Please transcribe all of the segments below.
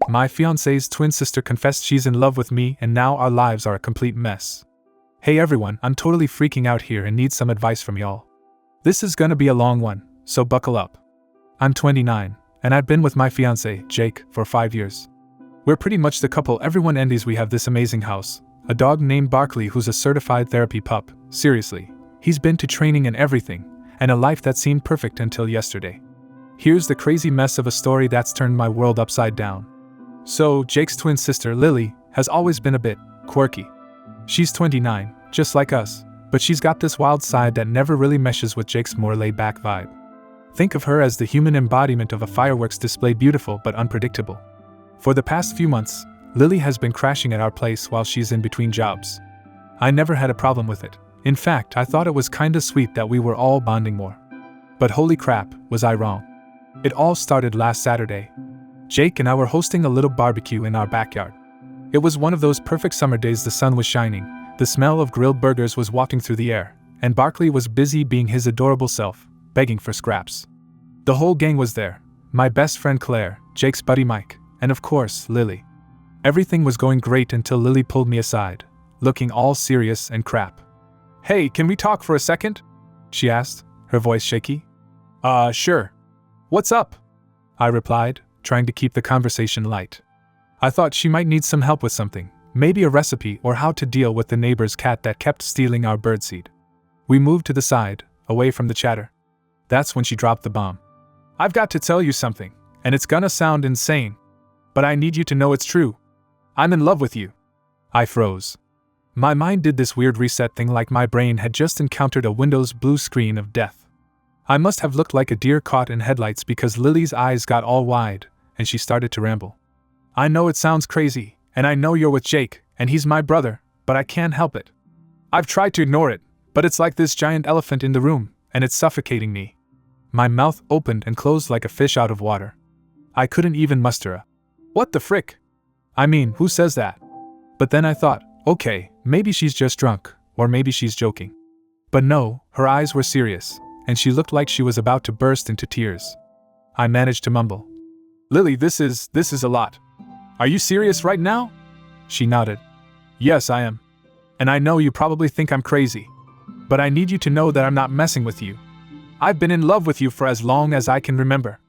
My fiancé's twin sister confessed she's in love with me, and now our lives are a complete mess. Hey everyone, I'm totally freaking out here and need some advice from y'all. This is gonna be a long one, so buckle up. I'm 29, and I've been with my fiancé, Jake, for 5 years. We're pretty much the couple everyone envies. We have this amazing house, a dog named Barkley who's a certified therapy pup. Seriously, he's been to training and everything, and a life that seemed perfect until yesterday. Here's the crazy mess of a story that's turned my world upside down. So, Jake's twin sister, Lily, has always been a bit quirky. She's 29, just like us, but she's got this wild side that never really meshes with Jake's more laid-back vibe. Think of her as the human embodiment of a fireworks display, beautiful but unpredictable. For the past few months, Lily has been crashing at our place while she's in between jobs. I never had a problem with it. In fact, I thought it was kinda sweet that we were all bonding more. But holy crap, was I wrong. It all started last Saturday. Jake and I were hosting a little barbecue in our backyard. It was one of those perfect summer days. The sun was shining, the smell of grilled burgers was wafting through the air, and Barkley was busy being his adorable self, begging for scraps. The whole gang was there, my best friend Claire, Jake's buddy Mike, and of course, Lily. Everything was going great until Lily pulled me aside, looking all serious and crap. "Hey, can we talk for a second?" she asked, her voice shaky. Sure. What's up?" I replied, trying to keep the conversation light. I thought she might need some help with something, maybe a recipe or how to deal with the neighbor's cat that kept stealing our birdseed. We moved to the side, away from the chatter. That's when she dropped the bomb. "I've got to tell you something, and it's gonna sound insane. But I need you to know it's true. I'm in love with you." I froze. My mind did this weird reset thing, like my brain had just encountered a Windows blue screen of death. I must have looked like a deer caught in headlights because Lily's eyes got all wide, and she started to ramble. "I know it sounds crazy, and I know you're with Jake, and he's my brother, but I can't help it. I've tried to ignore it, but it's like this giant elephant in the room, and it's suffocating me." My mouth opened and closed like a fish out of water. I couldn't even muster a "What the frick?" I mean, who says that? But then I thought, okay, maybe she's just drunk, or maybe she's joking. But no, her eyes were serious, and she looked like she was about to burst into tears. I managed to mumble, "Lily, this is a lot. Are you serious right now?" She nodded. "Yes, I am. And I know you probably think I'm crazy. But I need you to know that I'm not messing with you. I've been in love with you for as long as I can remember.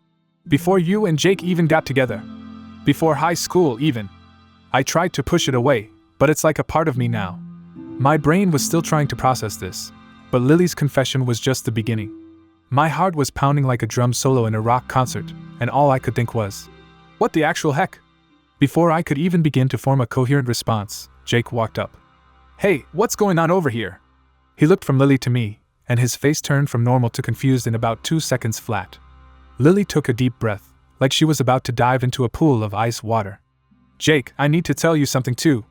Before you and Jake even got together. Before high school, even. I tried to push it away, but it's like a part of me now." My brain was still trying to process this, but Lily's confession was just the beginning. My heart was pounding like a drum solo in a rock concert, and all I could think was, "What the actual heck?" Before I could even begin to form a coherent response, Jake walked up. "Hey, what's going on over here?" He looked from Lily to me, and his face turned from normal to confused in about 2 seconds flat. Lily took a deep breath, like she was about to dive into a pool of ice water. "Jake, I need to tell you something too.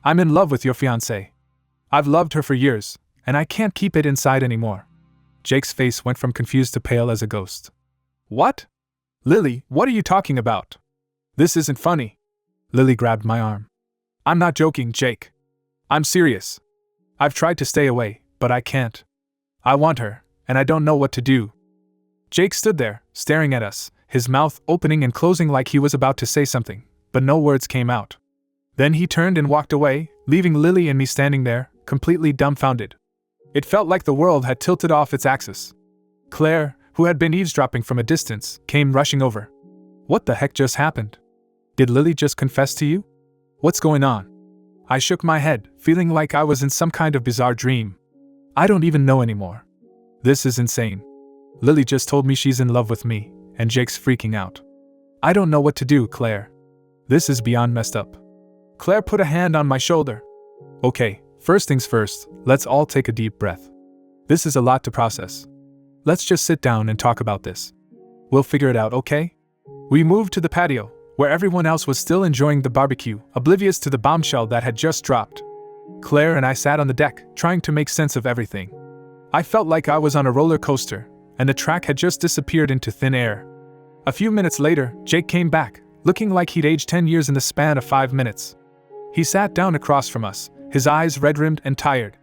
I'm in love with your fiancé. I've loved her for years, and I can't keep it inside anymore." Jake's face went from confused to pale as a ghost. "What? Lily, what are you talking about? This isn't funny." Lily grabbed my arm. "I'm not joking, Jake. I'm serious. I've tried to stay away, but I can't. I want her, and I don't know what to do." Jake stood there, staring at us, his mouth opening and closing like he was about to say something, but no words came out. Then he turned and walked away, leaving Lily and me standing there, completely dumbfounded. It felt like the world had tilted off its axis. Claire, who had been eavesdropping from a distance, came rushing over. "What the heck just happened? Did Lily just confess to you? What's going on?" I shook my head, feeling like I was in some kind of bizarre dream. I don't even know anymore. This is insane. Lily just told me she's in love with me, and Jake's freaking out. I don't know what to do, Claire. This is beyond messed up. Claire put a hand on my shoulder. "Okay, first things first, let's all take a deep breath. This is a lot to process. Let's just sit down and talk about this. We'll figure it out, okay?" We moved to the patio, where everyone else was still enjoying the barbecue, oblivious to the bombshell that had just dropped. Claire and I sat on the deck, trying to make sense of everything. I felt like I was on a roller coaster, and the track had just disappeared into thin air. A few minutes later, Jake came back, looking like he'd aged 10 years in the span of 5 minutes. He sat down across from us, his eyes red-rimmed and tired.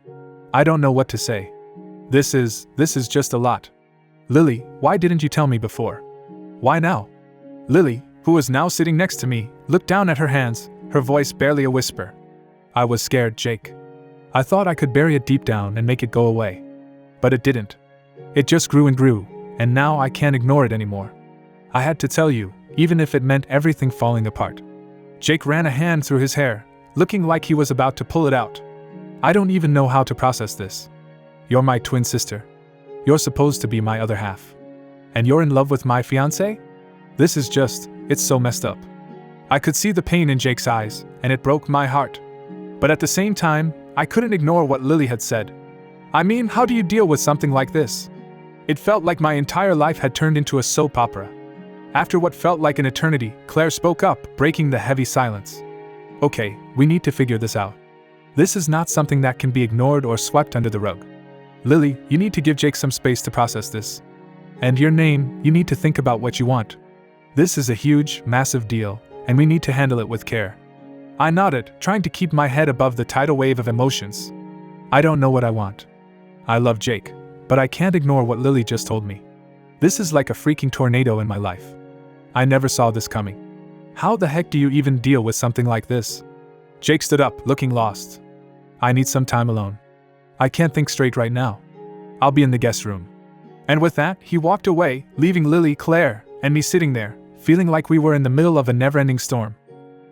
I don't know what to say. This is just a lot. Lily, why didn't you tell me before? Why now? Lily, who was now sitting next to me, looked down at her hands, her voice barely a whisper. I was scared, Jake. I thought I could bury it deep down and make it go away. But it didn't. It just grew and grew, and now I can't ignore it anymore. I had to tell you, even if it meant everything falling apart. Jake ran a hand through his hair, looking like he was about to pull it out. I don't even know how to process this. You're my twin sister. You're supposed to be my other half. And you're in love with my fiancé? This is it's so messed up. I could see the pain in Jake's eyes, and it broke my heart. But at the same time, I couldn't ignore what Lily had said. I mean, how do you deal with something like this? It felt like my entire life had turned into a soap opera. After what felt like an eternity, Claire spoke up, breaking the heavy silence. Okay, we need to figure this out. This is not something that can be ignored or swept under the rug. Lily, you need to give Jake some space to process this. And your name, you need to think about what you want. This is a huge, massive deal, and we need to handle it with care. I nodded, trying to keep my head above the tidal wave of emotions. I don't know what I want. I love Jake, but I can't ignore what Lily just told me. This is like a freaking tornado in my life. I never saw this coming. How the heck do you even deal with something like this? Jake stood up, looking lost. I need some time alone. I can't think straight right now. I'll be in the guest room. And with that, he walked away, leaving Lily, Claire, and me sitting there, feeling like we were in the middle of a never-ending storm.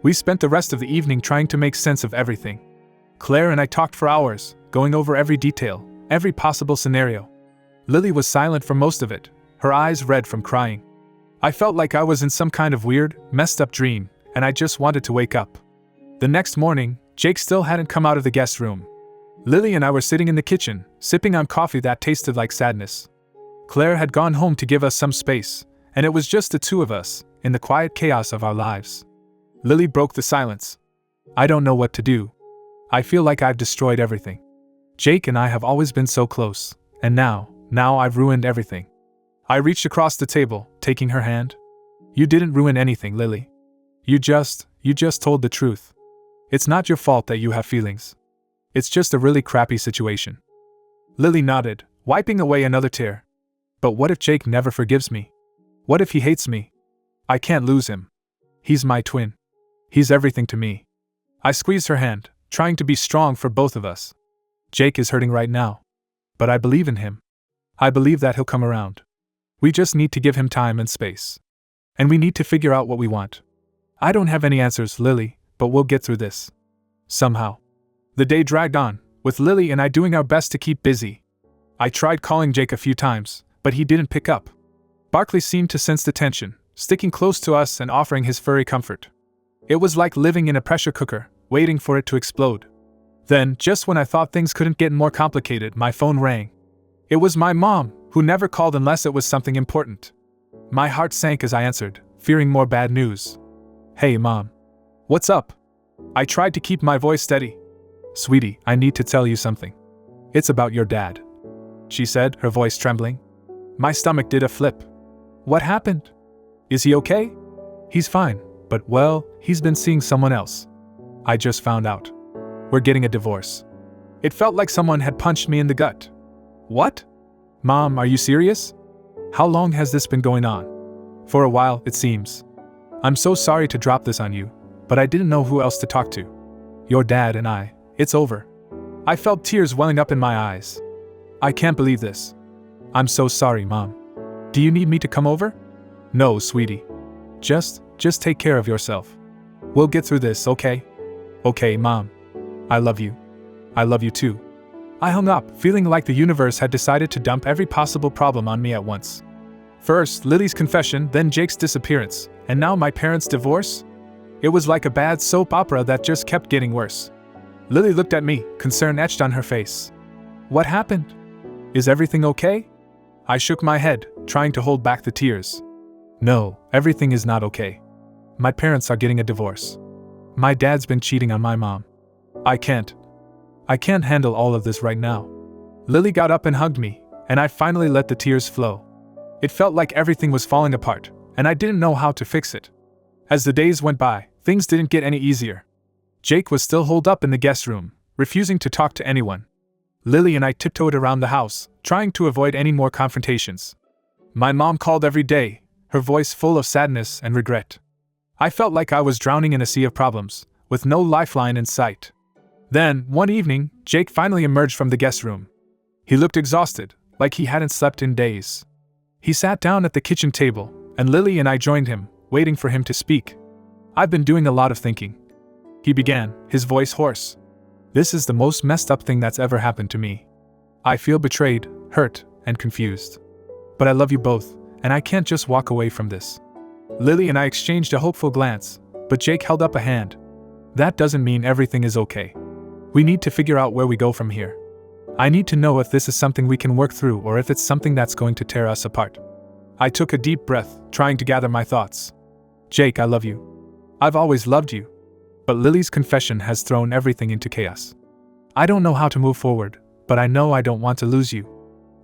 We spent the rest of the evening trying to make sense of everything. Claire and I talked for hours, going over every detail, every possible scenario. Lily was silent for most of it, her eyes red from crying. I felt like I was in some kind of weird, messed up dream, and I just wanted to wake up. The next morning, Jake still hadn't come out of the guest room. Lily and I were sitting in the kitchen, sipping on coffee that tasted like sadness. Claire had gone home to give us some space, and it was just the two of us, in the quiet chaos of our lives. Lily broke the silence. I don't know what to do. I feel like I've destroyed everything. Jake and I have always been so close, and now I've ruined everything. I reached across the table, taking her hand. You didn't ruin anything, Lily. You just told the truth. It's not your fault that you have feelings. It's just a really crappy situation. Lily nodded, wiping away another tear. But what if Jake never forgives me? What if he hates me? I can't lose him. He's my twin. He's everything to me. I squeezed her hand, trying to be strong for both of us. Jake is hurting right now. But I believe in him. I believe that he'll come around. We just need to give him time and space. And we need to figure out what we want. I don't have any answers, Lily, but we'll get through this. Somehow. The day dragged on, with Lily and I doing our best to keep busy. I tried calling Jake a few times, but he didn't pick up. Barkley seemed to sense the tension, sticking close to us and offering his furry comfort. It was like living in a pressure cooker, waiting for it to explode. Then, just when I thought things couldn't get more complicated, my phone rang. It was my mom, who never called unless it was something important. My heart sank as I answered, fearing more bad news. Hey, Mom. What's up? I tried to keep my voice steady. Sweetie, I need to tell you something. It's about your dad, she said, her voice trembling. My stomach did a flip. What happened? Is he okay? He's fine, but well, he's been seeing someone else. I just found out. We're getting a divorce. It felt like someone had punched me in the gut. What? Mom, are you serious? How long has this been going on? For a while, it seems. I'm so sorry to drop this on you, but I didn't know who else to talk to. Your dad and I, it's over. I felt tears welling up in my eyes. I can't believe this. I'm so sorry, Mom. Do you need me to come over? No, sweetie. Just take care of yourself. We'll get through this, okay? Okay, Mom. I love you. I love you too. I hung up, feeling like the universe had decided to dump every possible problem on me at once. First, Lily's confession, then Jake's disappearance, and now my parents' divorce? It was like a bad soap opera that just kept getting worse. Lily looked at me, concern etched on her face. What happened? Is everything okay? I shook my head, trying to hold back the tears. No, everything is not okay. My parents are getting a divorce. My dad's been cheating on my mom. I can't handle all of this right now. Lily got up and hugged me, and I finally let the tears flow. It felt like everything was falling apart, and I didn't know how to fix it. As the days went by, things didn't get any easier. Jake was still holed up in the guest room, refusing to talk to anyone. Lily and I tiptoed around the house, trying to avoid any more confrontations. My mom called every day, her voice full of sadness and regret. I felt like I was drowning in a sea of problems, with no lifeline in sight. Then, one evening, Jake finally emerged from the guest room. He looked exhausted, like he hadn't slept in days. He sat down at the kitchen table, and Lily and I joined him, waiting for him to speak. "I've been doing a lot of thinking," he began, his voice hoarse. "This is the most messed up thing that's ever happened to me. I feel betrayed, hurt, and confused. But I love you both, and I can't just walk away from this." Lily and I exchanged a hopeful glance, but Jake held up a hand. "That doesn't mean everything is okay. We need to figure out where we go from here. I need to know if this is something we can work through or if it's something that's going to tear us apart." I took a deep breath, trying to gather my thoughts. "Jake, I love you. I've always loved you." But Lily's confession has thrown everything into chaos. "I don't know how to move forward, but I know I don't want to lose you."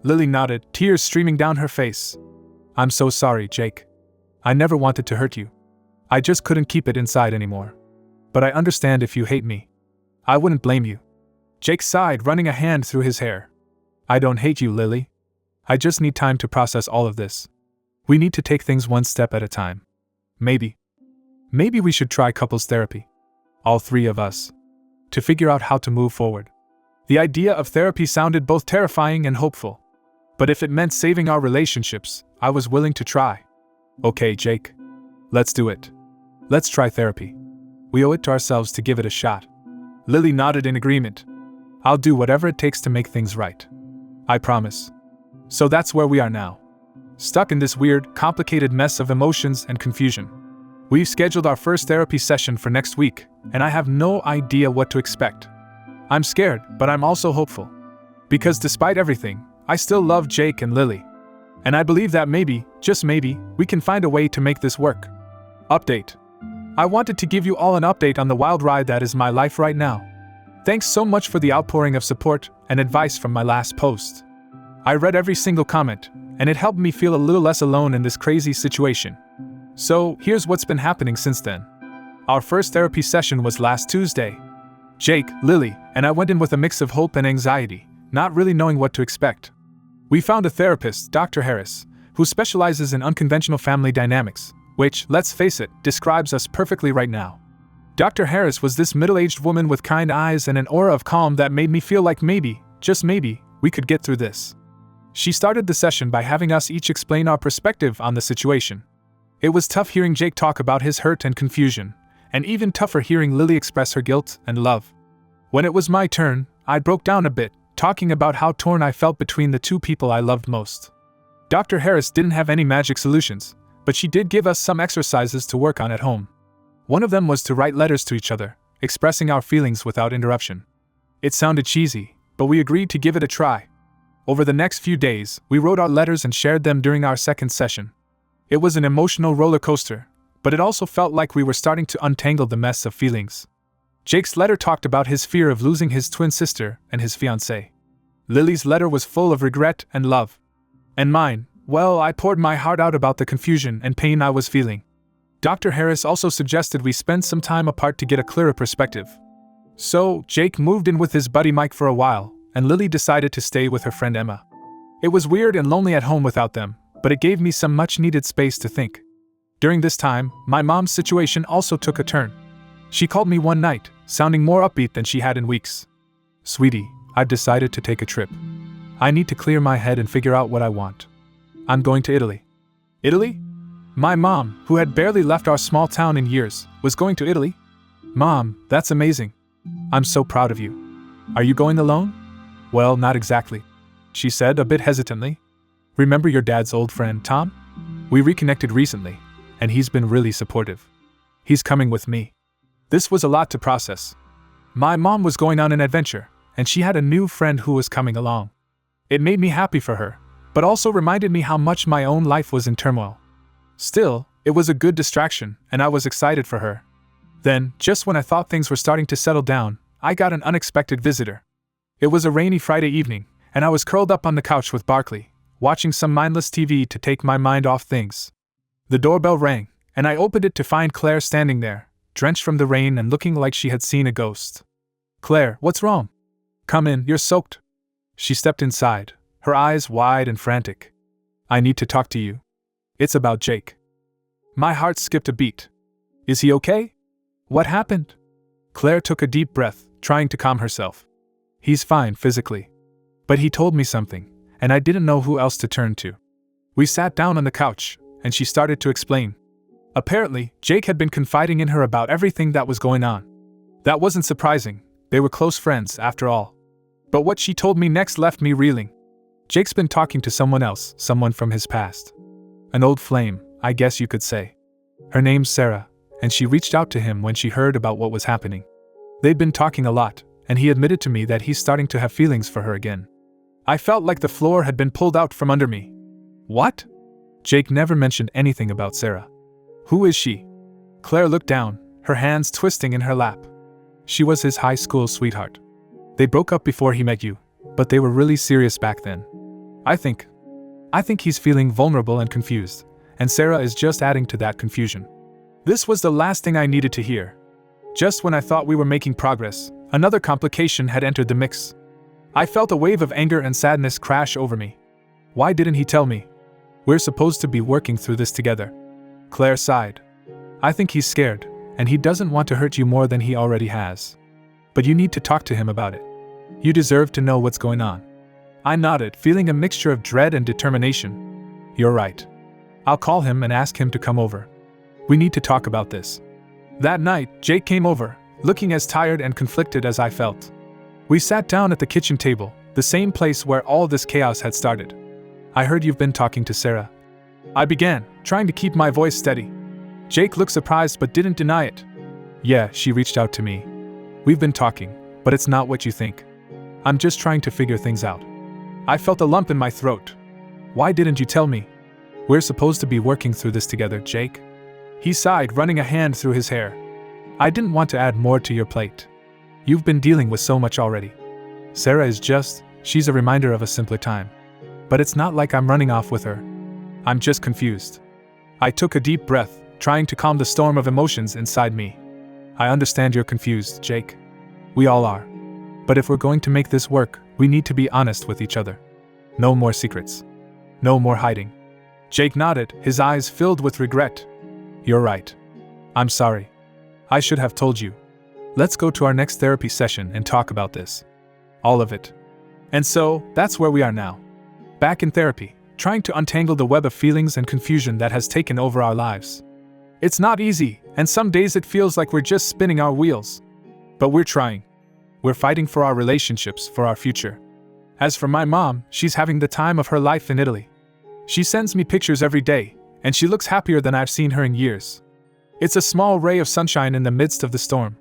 Lily nodded, tears streaming down her face. "I'm so sorry, Jake. I never wanted to hurt you. I just couldn't keep it inside anymore. But I understand if you hate me. I wouldn't blame you." Jake sighed, running a hand through his hair. "I don't hate you, Lily. I just need time to process all of this. We need to take things one step at a time. Maybe we should try couples therapy. All three of us. To figure out how to move forward." The idea of therapy sounded both terrifying and hopeful. But if it meant saving our relationships, I was willing to try. "Okay, Jake. Let's do it. Let's try therapy. We owe it to ourselves to give it a shot." Lily nodded in agreement. "I'll do whatever it takes to make things right. I promise." So that's where we are now. Stuck in this weird, complicated mess of emotions and confusion. We've scheduled our first therapy session for next week, and I have no idea what to expect. I'm scared, but I'm also hopeful. Because despite everything, I still love Jake and Lily. And I believe that maybe, just maybe, we can find a way to make this work. Update. I wanted to give you all an update on the wild ride that is my life right now. Thanks so much for the outpouring of support and advice from my last post. I read every single comment, and it helped me feel a little less alone in this crazy situation. So, here's what's been happening since then. Our first therapy session was last Tuesday. Jake, Lily, and I went in with a mix of hope and anxiety, not really knowing what to expect. We found a therapist, Dr. Harris, who specializes in unconventional family dynamics, which, let's face it, describes us perfectly right now. Dr. Harris was this middle-aged woman with kind eyes and an aura of calm that made me feel like maybe, just maybe, we could get through this. She started the session by having us each explain our perspective on the situation. It was tough hearing Jake talk about his hurt and confusion, and even tougher hearing Lily express her guilt and love. When it was my turn, I broke down a bit, talking about how torn I felt between the two people I loved most. Dr. Harris didn't have any magic solutions, but she did give us some exercises to work on at home. One of them was to write letters to each other, expressing our feelings without interruption. It sounded cheesy, but we agreed to give it a try. Over the next few days, we wrote our letters and shared them during our second session. It was an emotional roller coaster, but it also felt like we were starting to untangle the mess of feelings. Jake's letter talked about his fear of losing his twin sister and his fiancé. Lily's letter was full of regret and love. And mine, well, I poured my heart out about the confusion and pain I was feeling. Dr. Harris also suggested we spend some time apart to get a clearer perspective. So, Jake moved in with his buddy Mike for a while, and Lily decided to stay with her friend Emma. It was weird and lonely at home without them, but it gave me some much-needed space to think. During this time, my mom's situation also took a turn. She called me one night, sounding more upbeat than she had in weeks. "Sweetie, I've decided to take a trip. I need to clear my head and figure out what I want. I'm going to Italy." "Italy?" My mom, who had barely left our small town in years, was going to Italy? "Mom, that's amazing. I'm so proud of you. Are you going alone?" "Well, not exactly," she said a bit hesitantly. "Remember your dad's old friend, Tom? We reconnected recently, and he's been really supportive. He's coming with me." This was a lot to process. My mom was going on an adventure, and she had a new friend who was coming along. It made me happy for her, but also reminded me how much my own life was in turmoil. Still, it was a good distraction, and I was excited for her. Then, just when I thought things were starting to settle down, I got an unexpected visitor. It was a rainy Friday evening, and I was curled up on the couch with Barkley, watching some mindless TV to take my mind off things. The doorbell rang, and I opened it to find Claire standing there, drenched from the rain and looking like she had seen a ghost. "Claire, what's wrong?" "Come in, you're soaked." She stepped inside, her eyes wide and frantic. "I need to talk to you. It's about Jake." My heart skipped a beat. Is he okay? What happened? Claire took a deep breath, trying to calm herself. He's fine physically. But he told me something, and I didn't know who else to turn to. We sat down on the couch, and she started to explain. Apparently, Jake had been confiding in her about everything that was going on. That wasn't surprising, they were close friends after all. But what she told me next left me reeling. Jake's been talking to someone else, someone from his past. An old flame, I guess you could say. Her name's Sarah, and she reached out to him when she heard about what was happening. They'd been talking a lot, and he admitted to me that he's starting to have feelings for her again. I felt like the floor had been pulled out from under me. What? Jake never mentioned anything about Sarah. Who is she? Claire looked down, her hands twisting in her lap. She was his high school sweetheart. They broke up before he met you, but they were really serious back then. I think he's feeling vulnerable and confused, and Sarah is just adding to that confusion. This was the last thing I needed to hear. Just when I thought we were making progress, another complication had entered the mix. I felt a wave of anger and sadness crash over me. Why didn't he tell me? We're supposed to be working through this together. Claire sighed. I think he's scared, and he doesn't want to hurt you more than he already has. But you need to talk to him about it. You deserve to know what's going on. I nodded, feeling a mixture of dread and determination. You're right. I'll call him and ask him to come over. We need to talk about this. That night, Jake came over, looking as tired and conflicted as I felt. We sat down at the kitchen table, the same place where all this chaos had started. I heard you've been talking to Sarah. I began, trying to keep my voice steady. Jake looked surprised but didn't deny it. Yeah, she reached out to me. We've been talking, but it's not what you think. I'm just trying to figure things out. I felt a lump in my throat. Why didn't you tell me? We're supposed to be working through this together, Jake. He sighed, running a hand through his hair. I didn't want to add more to your plate. You've been dealing with so much already. Sarah is she's a reminder of a simpler time. But it's not like I'm running off with her. I'm just confused. I took a deep breath, trying to calm the storm of emotions inside me. I understand you're confused, Jake. We all are. But if we're going to make this work, we need to be honest with each other. No more secrets. No more hiding. Jake nodded, his eyes filled with regret. You're right. I'm sorry. I should have told you. Let's go to our next therapy session and talk about this. All of it. And so, that's where we are now. Back in therapy, trying to untangle the web of feelings and confusion that has taken over our lives. It's not easy, and some days it feels like we're just spinning our wheels. But we're trying. We're fighting for our relationships, for our future. As for my mom, she's having the time of her life in Italy. She sends me pictures every day, and she looks happier than I've seen her in years. It's a small ray of sunshine in the midst of the storm.